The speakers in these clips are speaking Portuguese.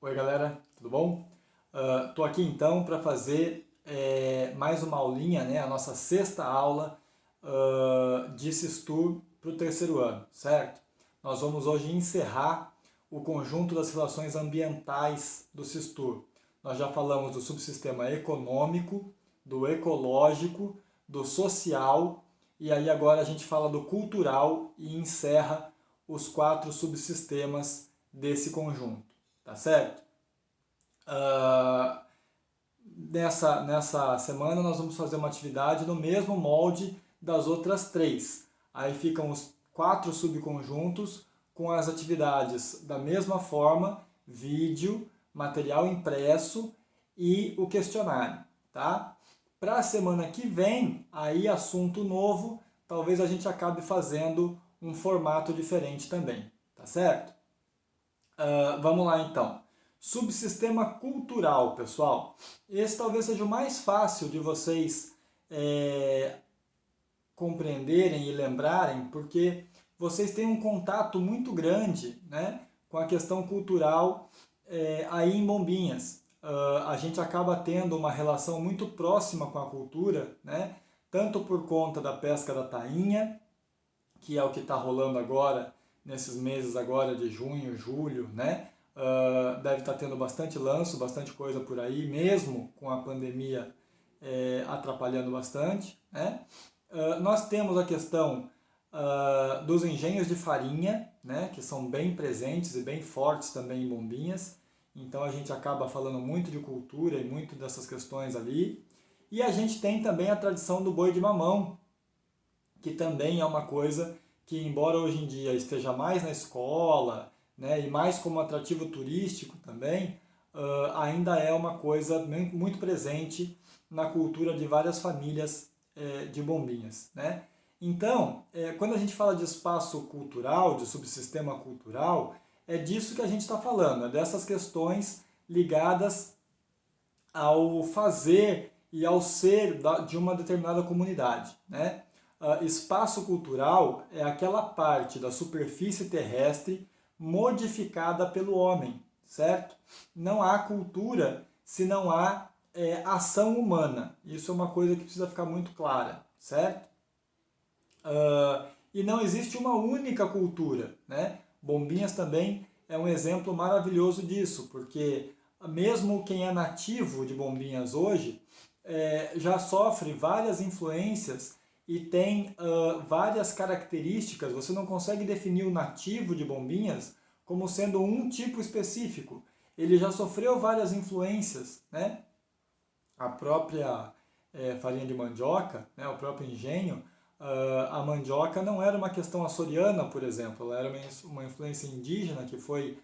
Oi galera, tudo bom? Tô aqui então para fazer mais uma aulinha, né? A nossa sexta aula de SISTU para o terceiro ano, certo? Nós vamos hoje encerrar o conjunto das relações ambientais do SISTU. Nós já falamos do subsistema econômico, do ecológico, do social e aí agora a gente fala do cultural e encerra os 4 subsistemas desse conjunto, tá certo? Nessa semana nós vamos fazer uma atividade no mesmo molde das outras 3. Aí ficam os 4 subconjuntos com as atividades da mesma forma, vídeo, material impresso e o questionário, tá? Para a semana que vem, aí assunto novo, talvez a gente acabe fazendo um formato diferente também, tá certo? Vamos lá então. Subsistema cultural, pessoal. Esse talvez seja o mais fácil de vocês compreenderem e lembrarem, porque vocês têm um contato muito grande, né, com a questão cultural aí em Bombinhas. A gente acaba tendo uma relação muito próxima com a cultura, né, tanto por conta da pesca da tainha, que é o que está rolando agora, nesses meses agora de junho, julho, né? Deve estar tendo bastante lanço, bastante coisa por aí, mesmo com a pandemia atrapalhando bastante, né? Nós temos a questão dos engenhos de farinha, né? Que são bem presentes e bem fortes também em Bombinhas, então a gente acaba falando muito de cultura e muito dessas questões ali. E a gente tem também a tradição do boi de mamão, que também é uma coisa que, embora hoje em dia esteja mais na escola, né, e mais como atrativo turístico também, ainda é uma coisa muito presente na cultura de várias famílias de Bombinhas, né? Então, quando a gente fala de espaço cultural, de subsistema cultural, é disso que a gente está falando, é dessas questões ligadas ao fazer e ao ser de uma determinada comunidade, né? Espaço cultural é aquela parte da superfície terrestre modificada pelo homem, certo? Não há cultura se não há ação humana. Isso é uma coisa que precisa ficar muito clara, certo? E não existe uma única cultura, né? Bombinhas também é um exemplo maravilhoso disso, porque mesmo quem é nativo de Bombinhas hoje já sofre várias influências e tem várias características. Você não consegue definir o nativo de Bombinhas como sendo um tipo específico. Ele já sofreu várias influências, né? A própria farinha de mandioca, né? O próprio engenho, a mandioca não era uma questão açoriana, por exemplo, ela era uma influência indígena que foi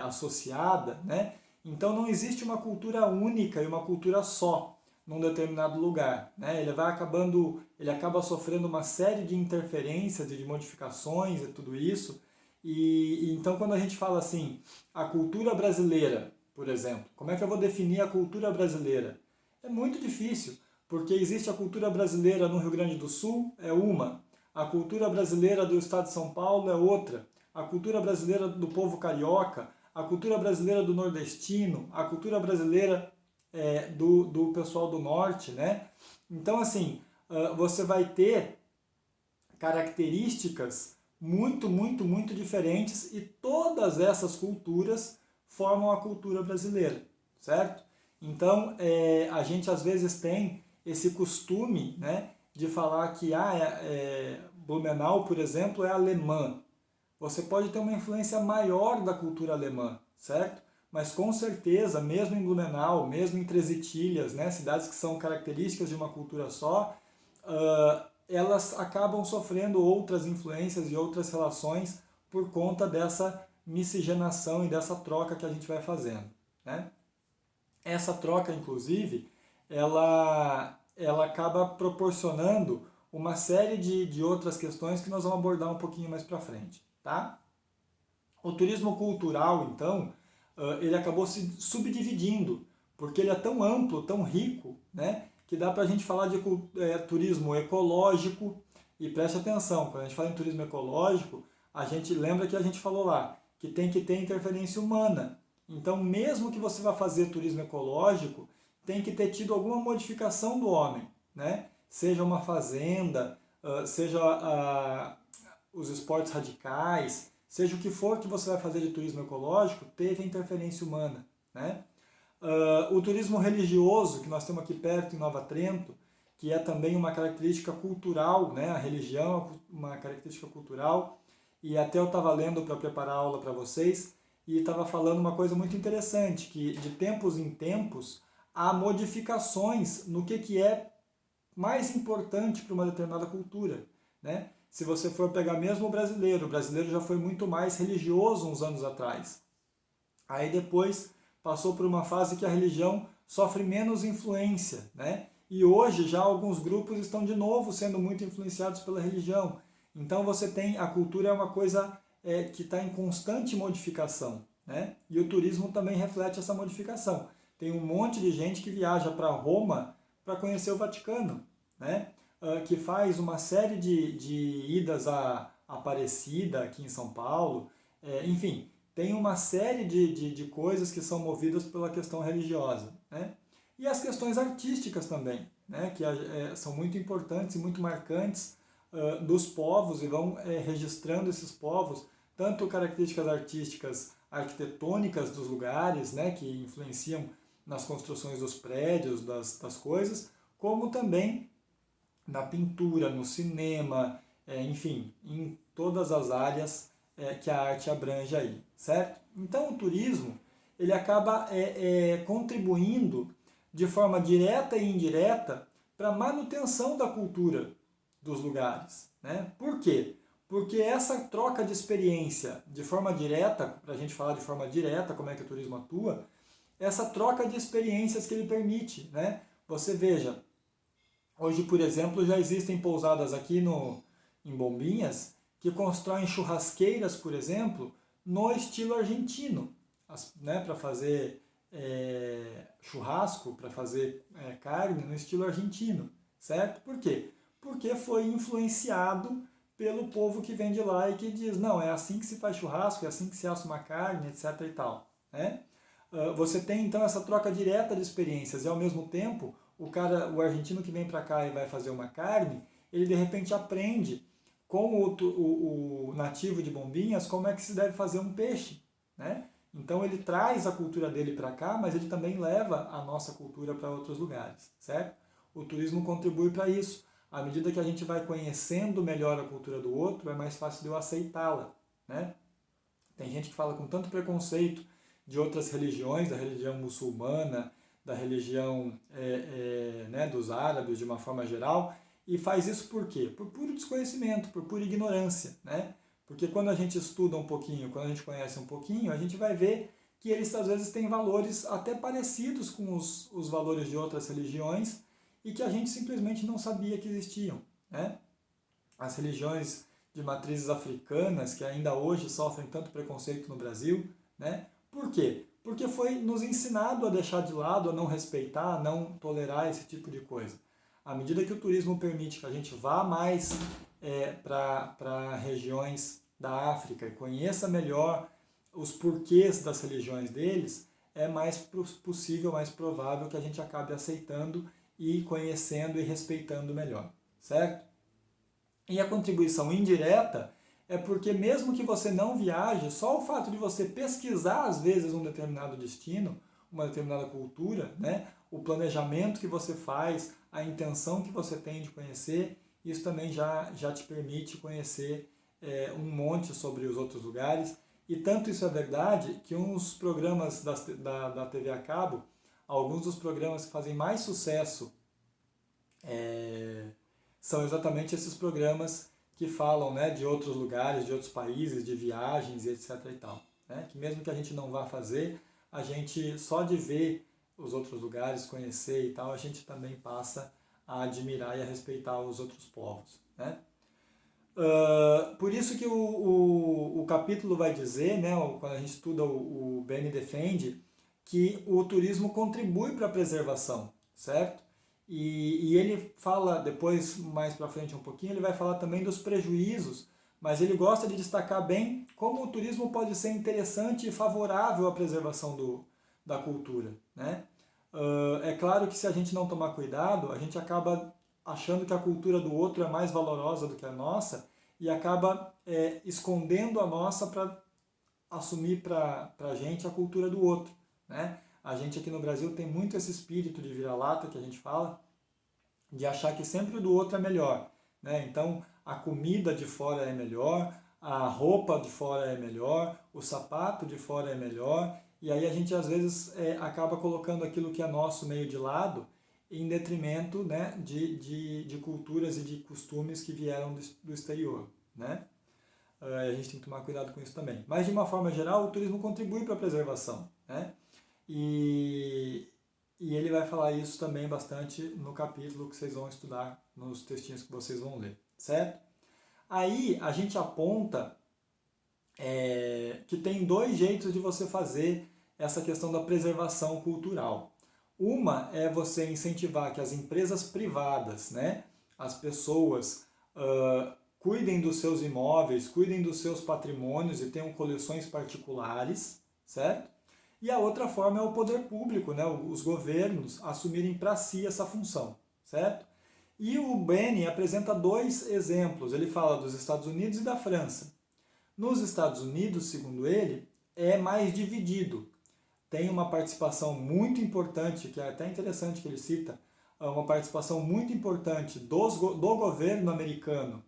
associada, né? Então não existe uma cultura única e uma cultura só num determinado lugar, né? Ele acaba sofrendo uma série de interferências e de modificações e tudo isso. E então quando a gente fala assim, a cultura brasileira, por exemplo, como é que eu vou definir a cultura brasileira? É muito difícil, porque existe a cultura brasileira no Rio Grande do Sul, é uma, a cultura brasileira do estado de São Paulo é outra, a cultura brasileira do povo carioca, a cultura brasileira do nordestino, a cultura brasileira do pessoal do norte, né? Então, assim, você vai ter características muito, muito, muito diferentes e todas essas culturas formam a cultura brasileira, certo? Então, a gente às vezes tem esse costume, né, de falar que Blumenau, por exemplo, é alemã. Você pode ter uma influência maior da cultura alemã, certo? Mas com certeza, mesmo em Blumenau, mesmo em Três Itilhas, né, cidades que são características de uma cultura só, elas acabam sofrendo outras influências e outras relações por conta dessa miscigenação e dessa troca que a gente vai fazendo, né? Essa troca, inclusive, ela acaba proporcionando uma série de outras questões que nós vamos abordar um pouquinho mais para frente, tá? O turismo cultural, então, ele acabou se subdividindo, porque ele é tão amplo, tão rico, né, que dá para a gente falar de turismo ecológico. E preste atenção, quando a gente fala em turismo ecológico, a gente lembra que a gente falou lá, que tem que ter interferência humana. Então, mesmo que você vá fazer turismo ecológico, tem que ter tido alguma modificação do homem, né? Seja uma fazenda, seja os esportes radicais, seja o que for que você vai fazer de turismo ecológico, teve interferência humana, né? O turismo religioso, que nós temos aqui perto em Nova Trento, que é também uma característica cultural, né? A religião é uma característica cultural, e até eu estava lendo para preparar a aula para vocês, e estava falando uma coisa muito interessante, que de tempos em tempos há modificações no que é mais importante para uma determinada cultura, né? Se você for pegar mesmo o brasileiro já foi muito mais religioso uns anos atrás. Aí depois passou por uma fase que a religião sofre menos influência, né? E hoje já alguns grupos estão de novo sendo muito influenciados pela religião. Então você tem, a cultura é uma coisa que está em constante modificação, né? E o turismo também reflete essa modificação. Tem um monte de gente que viaja para Roma para conhecer o Vaticano, né? Que faz uma série de idas a Aparecida aqui em São Paulo, enfim, tem uma série de coisas que são movidas pela questão religiosa, né? E as questões artísticas também, né? Que são muito importantes e muito marcantes dos povos e vão registrando esses povos, tanto características artísticas arquitetônicas dos lugares, né? Que influenciam nas construções dos prédios, das coisas, como também na pintura, no cinema, enfim, em todas as áreas que a arte abrange aí, certo? Então o turismo ele acaba contribuindo de forma direta e indireta para a manutenção da cultura dos lugares, né? Por quê? Porque essa troca de experiência de forma direta, para a gente falar de forma direta como é que o turismo atua, essa troca de experiências que ele permite, né? Você veja, hoje, por exemplo, já existem pousadas aqui em Bombinhas que constroem churrasqueiras, por exemplo, no estilo argentino, né, para fazer churrasco, para fazer carne no estilo argentino, certo? Por quê? Porque foi influenciado pelo povo que vem de lá e que diz, não, é assim que se faz churrasco, é assim que se assa uma carne, etc. e tal, né? Você tem então essa troca direta de experiências e ao mesmo tempo o argentino que vem para cá e vai fazer uma carne, ele de repente aprende com o nativo de Bombinhas como é que se deve fazer um peixe, né? Então ele traz a cultura dele para cá, mas ele também leva a nossa cultura para outros lugares, certo? O turismo contribui para isso. À medida que a gente vai conhecendo melhor a cultura do outro, é mais fácil de eu aceitá-la, né? Tem gente que fala com tanto preconceito de outras religiões, da religião muçulmana, da religião né, dos árabes de uma forma geral, e faz isso por quê? Por puro desconhecimento, por pura ignorância, né? Porque quando a gente estuda um pouquinho, quando a gente conhece um pouquinho, a gente vai ver que eles às vezes têm valores até parecidos com os valores de outras religiões e que a gente simplesmente não sabia que existiam, né? As religiões de matrizes africanas, que ainda hoje sofrem tanto preconceito no Brasil, né? Por quê? Porque foi nos ensinado a deixar de lado, a não respeitar, a não tolerar esse tipo de coisa. À medida que o turismo permite que a gente vá mais para regiões da África e conheça melhor os porquês das religiões deles, é mais possível, mais provável que a gente acabe aceitando e conhecendo e respeitando melhor, certo? E a contribuição indireta é porque mesmo que você não viaje, só o fato de você pesquisar às vezes um determinado destino, uma determinada cultura, né, o planejamento que você faz, a intenção que você tem de conhecer, isso também já te permite conhecer um monte sobre os outros lugares. E tanto isso é verdade que uns programas da TV a cabo, alguns dos programas que fazem mais sucesso são exatamente esses programas que falam, né, de outros lugares, de outros países, de viagens e etc. e tal, né? Que mesmo que a gente não vá fazer, a gente só de ver os outros lugares, conhecer e tal, a gente também passa a admirar e a respeitar os outros povos, né? Por isso que o capítulo vai dizer, né, quando a gente estuda o Beni defende, que o turismo contribui para a preservação, certo? E ele fala, depois, mais para frente um pouquinho, ele vai falar também dos prejuízos mas ele gosta de destacar bem como o turismo pode ser interessante e favorável à preservação da cultura, né? É claro que se a gente não tomar cuidado, a gente acaba achando que a cultura do outro é mais valorosa do que a nossa e acaba escondendo a nossa para assumir para a gente a cultura do outro, né? A gente aqui no Brasil tem muito esse espírito de vira-lata que a gente fala, de achar que sempre o do outro é melhor, né? Então, a comida de fora é melhor, a roupa de fora é melhor, o sapato de fora é melhor, e aí a gente às vezes acaba colocando aquilo que é nosso meio de lado em detrimento, né, de culturas e de costumes que vieram do exterior, né? A gente tem que tomar cuidado com isso também. Mas, de uma forma geral, o turismo contribui para a preservação, né? E, e ele vai falar isso também bastante no capítulo que vocês vão estudar, nos textinhos que vocês vão ler, certo? Aí a gente aponta que tem dois jeitos de você fazer essa questão da preservação cultural. Uma é você incentivar que as empresas privadas, né, as pessoas, cuidem dos seus imóveis, cuidem dos seus patrimônios e tenham coleções particulares, certo? E a outra forma é o poder público, né, os governos assumirem para si essa função, certo? E o Benny apresenta dois exemplos. Ele fala dos Estados Unidos e da França. Nos Estados Unidos, segundo ele, é mais dividido. Tem uma participação muito importante, que é até interessante que ele cita, uma participação muito importante do governo americano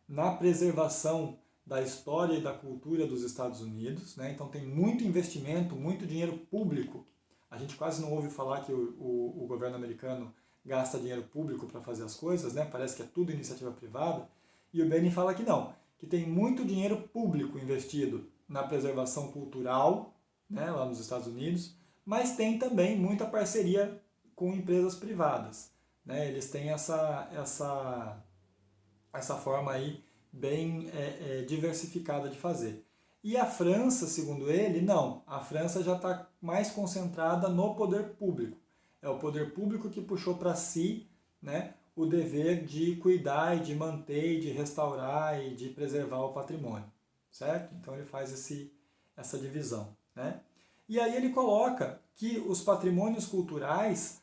na preservação da história e da cultura dos Estados Unidos, né? Então tem muito investimento, muito dinheiro público. A gente quase não ouve falar que o governo americano gasta dinheiro público para fazer as coisas, né? Parece que é tudo iniciativa privada. E o Benny fala que não, que tem muito dinheiro público investido na preservação cultural, né, lá nos Estados Unidos, mas tem também muita parceria com empresas privadas, né? Eles têm essa forma aí bem diversificada de fazer. E a França, segundo ele, não. A França já está mais concentrada no poder público. É o poder público que puxou para si, né, o dever de cuidar e de manter, e de restaurar e de preservar o patrimônio, certo? Então ele faz essa divisão, né? E aí ele coloca que os patrimônios culturais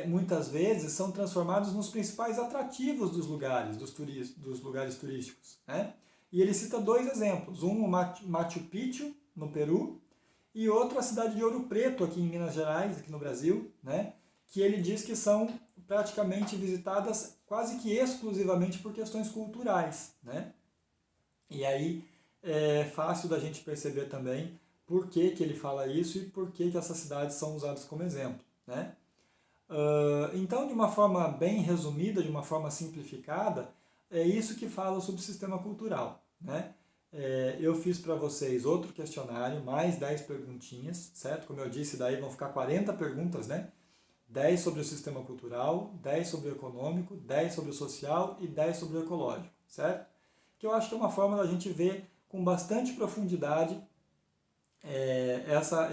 muitas vezes são transformados nos principais atrativos dos lugares, dos lugares turísticos, né? E ele cita dois exemplos, um o Machu Picchu, no Peru, e outro a cidade de Ouro Preto, aqui em Minas Gerais, aqui no Brasil, né? Que ele diz que são praticamente visitadas quase que exclusivamente por questões culturais, né? E aí é fácil da gente perceber também por que, que ele fala isso e por que, que essas cidades são usadas como exemplo, né? Então, de uma forma bem resumida, de uma forma simplificada, é isso que fala o subsistema cultural, né? Eu fiz para vocês outro questionário, mais 10 perguntinhas, certo? Como eu disse, daí vão ficar 40 perguntas, né? 10 sobre o sistema cultural, 10 sobre o econômico, 10 sobre o social e 10 sobre o ecológico, certo? Que eu acho que é uma forma da gente ver com bastante profundidade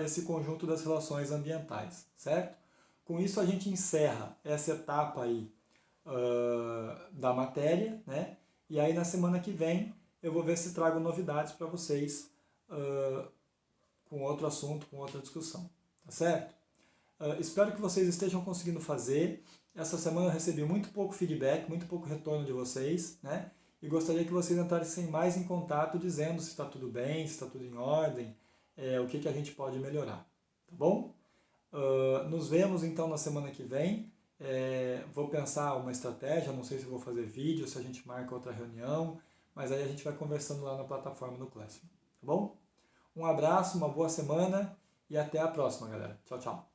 esse conjunto das relações ambientais, certo? Com isso a gente encerra essa etapa aí da matéria, né? E aí na semana que vem eu vou ver se trago novidades para vocês com outro assunto, com outra discussão, tá certo? Espero que vocês estejam conseguindo fazer. Essa semana eu recebi muito pouco feedback, muito pouco retorno de vocês, né? E gostaria que vocês entrassem mais em contato dizendo se está tudo bem, se está tudo em ordem, o que a gente pode melhorar, tá bom? Nos vemos então na semana que vem. Vou pensar uma estratégia, não sei se vou fazer vídeo, se a gente marca outra reunião, mas aí a gente vai conversando lá na plataforma do Classroom, tá bom? Um abraço, uma boa semana e até a próxima, galera. Tchau, tchau.